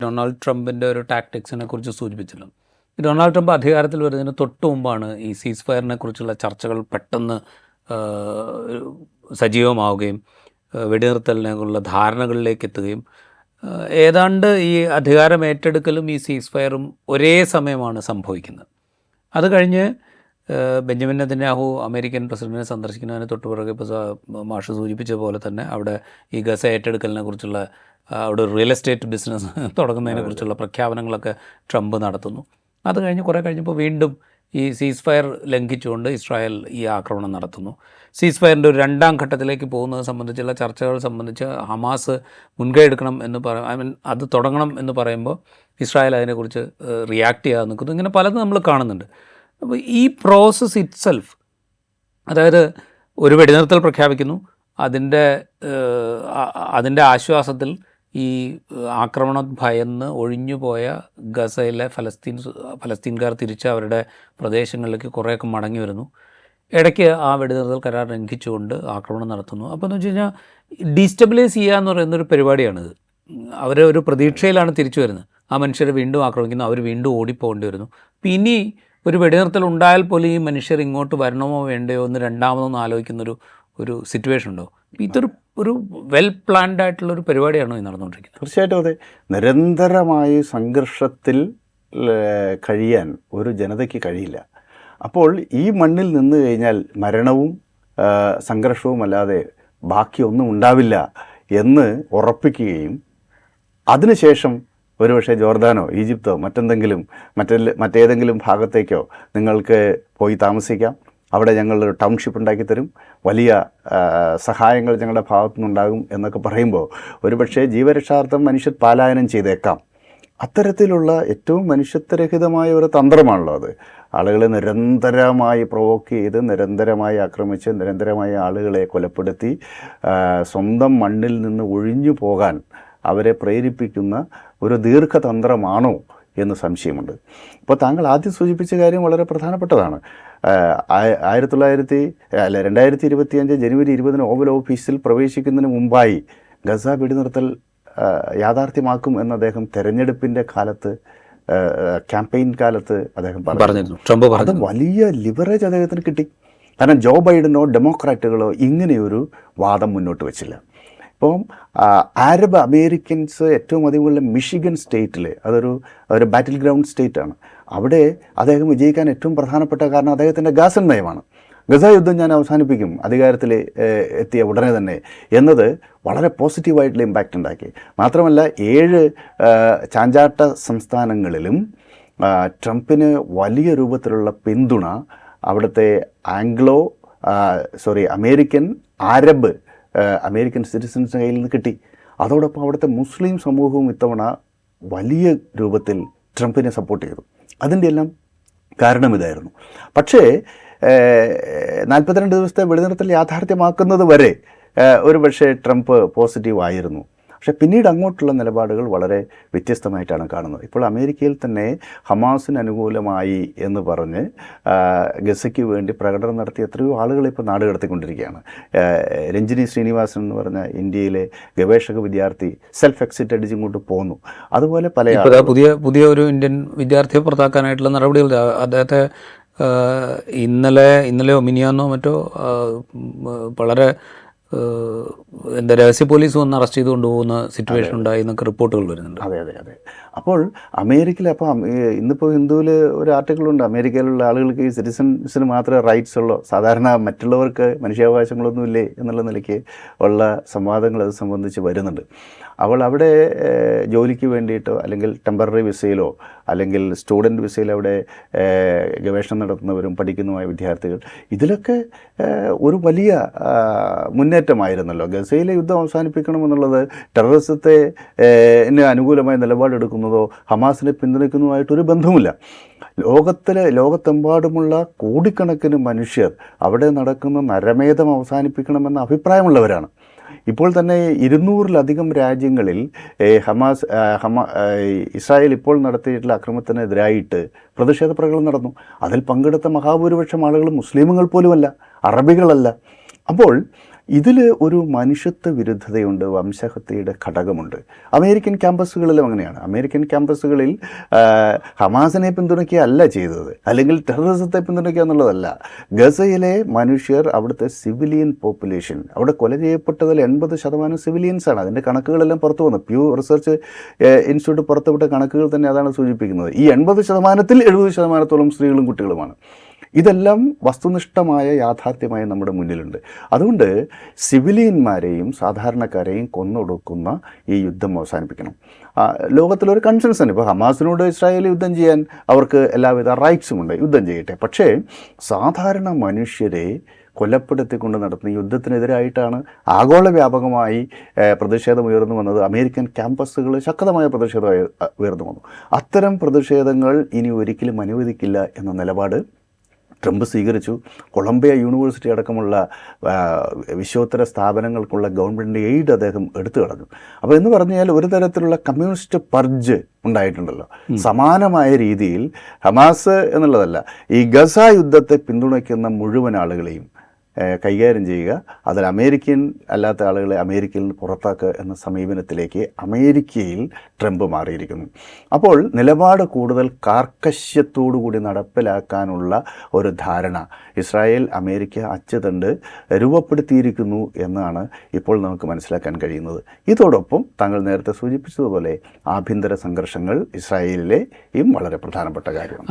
Donald ട്രംപിൻ്റെ ഒരു ടാക്ടിക്സിനെ കുറിച്ച് സൂചിപ്പിച്ചല്ലോ. ഡൊണാൾഡ് ട്രംപ് അധികാരത്തിൽ വരുന്നതിന് തൊട്ട് മുമ്പാണ് ഈ സീസ് ഫയറിനെ കുറിച്ചുള്ള ചർച്ചകൾ പെട്ടെന്ന് സജീവമാവുകയും വെടിനിർത്തലിനെക്കുറിച്ചുള്ള ധാരണകളിലേക്ക് എത്തുകയും ഏതാണ്ട് ഈ അധികാരം ഏറ്റെടുക്കലും ഈ സീസ് ഫയറും ഒരേ സമയമാണ് സംഭവിക്കുന്നത്. അത് കഴിഞ്ഞ് ബെഞ്ചമിൻ നെതന്യാഹു അമേരിക്കൻ പ്രസിഡന്റിനെ സന്ദർശിക്കുന്നതിന് തൊട്ടുപിറകെ ഇപ്പോൾ മാഷ് സൂചിപ്പിച്ച പോലെ തന്നെ അവിടെ ഈ ഗസ ഏറ്റെടുക്കലിനെ കുറിച്ചുള്ള അവിടെ റിയൽ എസ്റ്റേറ്റ് ബിസിനസ് തുടങ്ങുന്നതിനെക്കുറിച്ചുള്ള പ്രഖ്യാപനങ്ങളൊക്കെ ട്രംപ് നടത്തുന്നു. അത് കഴിഞ്ഞ് കുറേ കഴിഞ്ഞപ്പോൾ വീണ്ടും ഈ സീസ് ഫയർ ലംഘിച്ചുകൊണ്ട് ഇസ്രായേൽ ഈ ആക്രമണം നടത്തുന്നു. സീസ് ഫയറിൻ്റെ ഒരു രണ്ടാം ഘട്ടത്തിലേക്ക് പോകുന്നത് സംബന്ധിച്ചുള്ള ചർച്ചകൾ സംബന്ധിച്ച് ഹമാസ് മുൻകൈ എടുക്കണം എന്ന് അത് തുടങ്ങണം എന്ന് പറയുമ്പോൾ ഇസ്രായേൽ അതിനെക്കുറിച്ച് റിയാക്ട് ചെയ്യാതെ നിൽക്കുന്നു. ഇങ്ങനെ പലതും നമ്മൾ കാണുന്നുണ്ട്. അപ്പോൾ ഈ പ്രോസസ്സ് ഇറ്റ്സെൽഫ്, അതായത് ഒരു വെടിനിർത്തൽ പ്രഖ്യാപിക്കുന്നു, അതിൻ്റെ ആശ്വാസത്തിൽ ഈ ആക്രമണം ഭയന്ന് ഒഴിഞ്ഞുപോയ ഗസയിലെ ഫലസ്തീൻകാർ തിരിച്ച് അവരുടെ പ്രദേശങ്ങളിലേക്ക് കുറേയൊക്കെ മടങ്ങി വരുന്നു. ഇടയ്ക്ക് ആ വെടിനിർത്തൽ കരാർ ലംഘിച്ചുകൊണ്ട് ആക്രമണം നടത്തുന്നു. അപ്പോൾ എന്ന് വെച്ച് കഴിഞ്ഞാൽ ഡീസ്റ്റബിലൈസ് ചെയ്യുക എന്ന് പറയുന്നൊരു പരിപാടിയാണിത്. അവർ ഒരു പ്രതീക്ഷയിലാണ് തിരിച്ചു വരുന്നത്. ആ മനുഷ്യരെ വീണ്ടും ആക്രമിക്കുന്നു, അവർ വീണ്ടും ഓടിപ്പോകേണ്ടി വരുന്നു. അപ്പോൾ ഇനി ഒരു വെടിനിർത്തൽ ഉണ്ടായാൽ പോലും ഈ മനുഷ്യർ ഇങ്ങോട്ട് വരണമോ വേണ്ടയോ എന്ന് രണ്ടാമതൊന്നും ആലോചിക്കുന്നൊരു സിറ്റുവേഷൻ ഉണ്ടോ? ഇതൊരു വെൽ പ്ലാൻഡ് ആയിട്ടുള്ളൊരു പരിപാടിയാണോ ഈ നടന്നുകൊണ്ടിരിക്കുന്നത്? തീർച്ചയായിട്ടും അതെ. നിരന്തരമായി സംഘർഷത്തിൽ കഴിയാൻ ഒരു ജനതയ്ക്ക് കഴിയില്ല. അപ്പോൾ ഈ മണ്ണിൽ നിന്ന് കഴിഞ്ഞാൽ മരണവും സംഘർഷവും അല്ലാതെ ബാക്കിയൊന്നും ഉണ്ടാവില്ല എന്ന് ഉറപ്പിക്കുകയും അതിനുശേഷം ഒരുപക്ഷെ ജോർദാനോ ഈജിപ്തോ മറ്റേതെങ്കിലും ഭാഗത്തേക്കോ നിങ്ങൾക്ക് പോയി താമസിക്കാം, അവിടെ ഞങ്ങളൊരു ടൗൺഷിപ്പ് ഉണ്ടാക്കി തരും, വലിയ സഹായങ്ങൾ ഞങ്ങളുടെ ഭാഗത്തുനിന്നുണ്ടാകും എന്നൊക്കെ പറയുമ്പോൾ ഒരുപക്ഷെ ജീവരക്ഷാർത്ഥം മനുഷ്യർ പലായനം ചെയ്തേക്കാം. അത്തരത്തിലുള്ള ഏറ്റവും മനുഷ്യത്വരഹിതമായ ഒരു തന്ത്രമാണല്ലോ അത്. ആളുകളെ നിരന്തരമായി പ്രൊവോക്ക് ചെയ്ത്, നിരന്തരമായി ആക്രമിച്ച്, നിരന്തരമായി ആളുകളെ കൊലപ്പെടുത്തി സ്വന്തം മണ്ണിൽ നിന്ന് ഒഴിഞ്ഞു പോകാൻ അവരെ പ്രേരിപ്പിക്കുന്ന ഒരു ദീർഘതന്ത്രമാണോ എന്ന് സംശയമുണ്ട്. അപ്പോൾ താങ്കൾ ആദ്യം സൂചിപ്പിച്ച കാര്യം വളരെ പ്രധാനപ്പെട്ടതാണ്. 2025 ജനുവരി 20 ഓവൽ ഓഫീസിൽ പ്രവേശിക്കുന്നതിന് മുമ്പായി ഗസ വെടിനിർത്തൽ യാഥാർത്ഥ്യമാക്കും എന്ന് അദ്ദേഹം തെരഞ്ഞെടുപ്പിൻ്റെ കാലത്ത്, ക്യാമ്പയിൻ കാലത്ത് അദ്ദേഹം പറഞ്ഞു. അത് വലിയ ലിവറേജ് അദ്ദേഹത്തിന് കിട്ടി. കാരണം ജോ ബൈഡനോ ഡെമോക്രാറ്റുകളോ ഇങ്ങനെയൊരു വാദം മുന്നോട്ട് വെച്ചില്ല. ഇപ്പം അറബ് അമേരിക്കൻസ് ഏറ്റവും അധികമുള്ള മിഷിഗൻ സ്റ്റേറ്റിൽ, അതൊരു ബാറ്റിൽ ഗ്രൗണ്ട് സ്റ്റേറ്റാണ്. അവിടെ അദ്ദേഹം വിജയിക്കാൻ ഏറ്റവും പ്രധാനപ്പെട്ട കാരണം അദ്ദേഹത്തിൻ്റെ ഗാസൻ നയമാണ്. ഗസ യുദ്ധം ഞാൻ അവസാനിപ്പിക്കും അധികാരത്തിൽ എത്തിയ ഉടനെ തന്നെ എന്നത് വളരെ പോസിറ്റീവായിട്ടുള്ള ഇമ്പാക്റ്റ് ഉണ്ടാക്കി. മാത്രമല്ല 7 ചാഞ്ചാട്ട സംസ്ഥാനങ്ങളിലും ട്രംപിന് വലിയ രൂപത്തിലുള്ള പിന്തുണ അവിടുത്തെ അമേരിക്കൻ സിറ്റിസൻസിൻ്റെ കയ്യിൽ നിന്ന് കിട്ടി. അതോടൊപ്പം അവിടുത്തെ മുസ്ലിം സമൂഹവും ഇത്തവണ വലിയ രൂപത്തിൽ ട്രംപിനെ സപ്പോർട്ട് ചെയ്തു. അതിൻ്റെ എല്ലാം കാരണം ഇതായിരുന്നു. പക്ഷേ 42 ദിവസത്തെ വെടിനിർത്തൽ യാഥാർത്ഥ്യമാക്കുന്നത് വരെ ഒരുപക്ഷെ ട്രംപ് പോസിറ്റീവ് ആയിരുന്നു. പക്ഷേ പിന്നീട് അങ്ങോട്ടുള്ള നിലപാടുകൾ വളരെ വ്യത്യസ്തമായിട്ടാണ് കാണുന്നത്. ഇപ്പോൾ അമേരിക്കയിൽ തന്നെ ഹമാസിന് അനുകൂലമായി എന്ന് പറഞ്ഞ് ഗസയ്ക്ക് വേണ്ടി പ്രകടനം നടത്തിയ എത്രയോ ആളുകളെ ഇപ്പോൾ നാട് കടത്തിക്കൊണ്ടിരിക്കുകയാണ്. രഞ്ജിനി ശ്രീനിവാസൻ എന്ന് പറഞ്ഞ ഇന്ത്യയിലെ ഗവേഷക വിദ്യാർത്ഥി സെൽഫ് എക്സിറ്റ് അടിച്ച് ഇങ്ങോട്ട് പോന്നു. അതുപോലെ പല പുതിയ ഒരു ഇന്ത്യൻ വിദ്യാർത്ഥിയെ പുറത്താക്കാനായിട്ടുള്ള നടപടികൾ അദ്ദേഹത്തെ ഇന്നലെയോ മിനിയാന്നോ മറ്റോ വളരെ രഹസ്യ പോലീസ് വന്ന് അറസ്റ്റ് ചെയ്ത് കൊണ്ടുപോകുന്ന സിറ്റുവേഷൻ ഉണ്ടായി എന്നൊക്കെ റിപ്പോർട്ടുകൾ വരുന്നുണ്ട്. അതെ. അപ്പോൾ അമേരിക്കയിൽ ഇന്നിപ്പോൾ ഹിന്ദുവിൽ ഒരു ആർട്ടിക്കിളുണ്ട്, അമേരിക്കയിലുള്ള ആളുകൾക്ക് ഈ സിറ്റിസൻസിന് മാത്രമേ റൈറ്റ്സ് ഉള്ളൂ, സാധാരണ മറ്റുള്ളവർക്ക് മനുഷ്യാവകാശങ്ങളൊന്നുമില്ലേ എന്നുള്ള നിലയ്ക്ക് ഉള്ള സംവാദങ്ങൾ അത് സംബന്ധിച്ച് വരുന്നുണ്ട്. അവൾ അവിടെ ജോലിക്ക് വേണ്ടിയിട്ടോ അല്ലെങ്കിൽ ടെമ്പററി വിസയിലോ അല്ലെങ്കിൽ സ്റ്റുഡൻറ്റ് വിസയിലോ അവിടെ ഗവേഷണം നടത്തുന്നവരും പഠിക്കുന്നതുമായ വിദ്യാർത്ഥികൾ, ഇതിലൊക്കെ ഒരു വലിയ മുന്നേറ്റമായിരുന്നല്ലോ. ഗസയിലെ യുദ്ധം അവസാനിപ്പിക്കണമെന്നുള്ളത് ടെററിസത്തെ അനുകൂലമായ നിലപാടെടുക്കുന്നതോ ഹമാസിനെ പിന്തുണയ്ക്കുന്നതുമായിട്ടൊരു ബന്ധവുമില്ല. ലോകത്തെമ്പാടുമുള്ള കോടിക്കണക്കിന് മനുഷ്യർ അവിടെ നടക്കുന്ന നരമേധം അവസാനിപ്പിക്കണമെന്ന അഭിപ്രായമുള്ളവരാണ്. ഇപ്പോൾ തന്നെ 200-ലധികം രാജ്യങ്ങളിൽ ഇസ്രായേൽ ഇപ്പോൾ നടത്തിയിട്ടുള്ള അക്രമത്തിനെതിരായിട്ട് പ്രതിഷേധ പ്രകടനം നടന്നു. അതിൽ പങ്കെടുത്ത മഹാഭൂരിപക്ഷം ആളുകൾ മുസ്ലിമുകൾ പോലുമല്ല, അറബികളല്ല. അപ്പോൾ ഇതിൽ ഒരു മനുഷ്യത്വ വിരുദ്ധതയുണ്ട്, വംശഹത്യയുടെ ഘടകമുണ്ട്. അമേരിക്കൻ ക്യാമ്പസുകളിലും അങ്ങനെയാണ്. അമേരിക്കൻ ക്യാമ്പസുകളിൽ ഹമാസിനെ പിന്തുണയ്ക്കുക അല്ല ചെയ്തത്, അല്ലെങ്കിൽ ടെററിസത്തെ പിന്തുണയ്ക്കുക എന്നുള്ളതല്ല. ഗസയിലെ മനുഷ്യർ, അവിടുത്തെ സിവിലിയൻ പോപ്പുലേഷൻ, അവിടെ കൊല ചെയ്യപ്പെട്ടതിൽ 80% സിവിലിയൻസാണ്. അതിൻ്റെ കണക്കുകളെല്ലാം പുറത്തു വന്നു. പ്യൂ റിസർച്ച് ഇൻസ്റ്റിറ്റ്യൂട്ട് പുറത്തുവിട്ട കണക്കുകൾ തന്നെ അതാണ് സൂചിപ്പിക്കുന്നത്. ഈ 80%-ൽ 70%-ഓളം സ്ത്രീകളും കുട്ടികളുമാണ്. ഇതെല്ലാം വസ്തുനിഷ്ഠമായ യാഥാർത്ഥ്യമായി നമ്മുടെ മുന്നിലുണ്ട്. അതുകൊണ്ട് സിവിലിയന്മാരെയും സാധാരണക്കാരെയും കൊന്നൊടുക്കുന്ന ഈ യുദ്ധം അവസാനിപ്പിക്കണം. ലോകത്തിലൊരു കൺസെൻസസ് ആണ്. ഇപ്പോൾ ഹമാസിനോട് ഇസ്രായേൽ യുദ്ധം ചെയ്യാൻ അവർക്ക് എല്ലാവിധ റൈറ്റ്സുമുണ്ട്, യുദ്ധം ചെയ്യട്ടെ. പക്ഷേ സാധാരണ മനുഷ്യരെ കൊലപ്പെടുത്തിക്കൊണ്ട് നടത്തുന്ന യുദ്ധത്തിനെതിരായിട്ടാണ് ആഗോള വ്യാപകമായി പ്രതിഷേധം ഉയർന്നു വന്നത്. അമേരിക്കൻ ക്യാമ്പസുകൾ ശക്തമായ പ്രതിഷേധം ഉയർന്നു വന്നു. അത്തരം പ്രതിഷേധങ്ങൾ ഇനി ഒരിക്കലും അനുവദിക്കില്ല എന്ന നിലപാട് ട്രംപ് സ്വീകരിച്ചു. കൊളംബിയ യൂണിവേഴ്സിറ്റി അടക്കമുള്ള വിശ്വോത്തര സ്ഥാപനങ്ങൾക്കുള്ള ഗവൺമെൻറ് എയ്ഡ് അദ്ദേഹം എടുത്തു കളഞ്ഞു. അപ്പോൾ എന്ന് പറഞ്ഞാൽ ഒരു തരത്തിലുള്ള കമ്മ്യൂണിസ്റ്റ് പർജ് ഉണ്ടായിട്ടുണ്ടല്ലോ. സമാനമായ രീതിയിൽ ഹമാസ് എന്നുള്ളതല്ല, ഈ ഗസ യുദ്ധത്തെ പിന്തുണയ്ക്കുന്ന മുഴുവൻ ആളുകളെയും കൈകാര്യം ചെയ്യുക, അതിൽ അമേരിക്കൻ അല്ലാത്ത ആളുകളെ അമേരിക്കയിൽ നിന്ന് പുറത്താക്കുക എന്ന സമീപനത്തിലേക്ക് അമേരിക്കയിൽ ട്രംപ് മാറിയിരിക്കുന്നു. അപ്പോൾ നിലപാട് കൂടുതൽ കാർക്കശ്യത്തോടുകൂടി നടപ്പിലാക്കാനുള്ള ഒരു ധാരണ ഇസ്രായേൽ അമേരിക്ക അച്ചുതണ്ട് രൂപപ്പെടുത്തിയിരിക്കുന്നു എന്നാണ് ഇപ്പോൾ നമുക്ക് മനസ്സിലാക്കാൻ കഴിയുന്നത്. ഇതോടൊപ്പം താങ്കൾ നേരത്തെ സൂചിപ്പിച്ചതുപോലെ ആഭ്യന്തര സംഘർഷങ്ങൾ ഇസ്രായേലിലെയും വളരെ പ്രധാനപ്പെട്ട കാര്യമാണ്.